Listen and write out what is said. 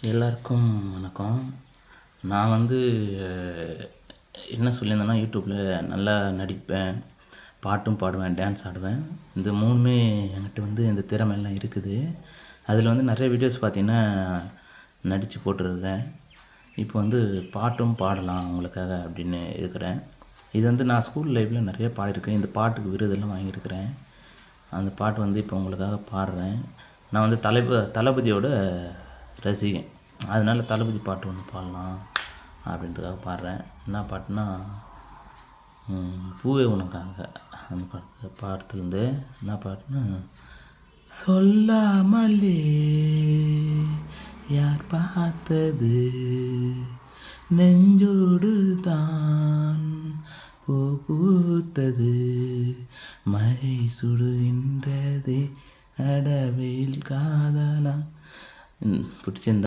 எல்லாருக்கும் வணக்கம். நான் வந்து என்ன சொல்லியிருந்தேன்னா, யூடியூப்பில் நல்லா நடிப்பேன், பாட்டும் பாடுவேன், டான்ஸ் ஆடுவேன். இந்த 3மே என்கிட்ட வந்து இந்த திறமைலாம் இருக்குது. அதில் வந்து நிறைய வீடியோஸ் பார்த்தீங்கன்னா, நடித்து போட்டிருக்கேன். இப்போ வந்து பாட்டும் பாடலாம் உங்களுக்காக அப்படின்னு இருக்கிறேன். இது வந்து நான் ஸ்கூல் லைஃப்பில் நிறைய பாடியிருக்கேன். இந்த பாட்டுக்கு விருதெல்லாம் வாங்கியிருக்கிறேன். அந்த பாட்டு வந்து இப்போ உங்களுக்காக பாடுறேன். நான் வந்து தளபதியோட ரசிகன். அதனால தளபதி பாட்டு ஒன்று பாடலாம் அப்படின்றதுக்காக பாடுறேன். என்ன பாட்டுனா, பூவே உனக்காக அந்த பாடத்துலேருந்து என்ன பாட்டுனா, சொல்லாமலே யார் பார்த்தது நெஞ்சோடு தான் பூ பூத்தது, மழை சுடுகின்றதே அடவில் காதலா. பிடிச்சிருந்தா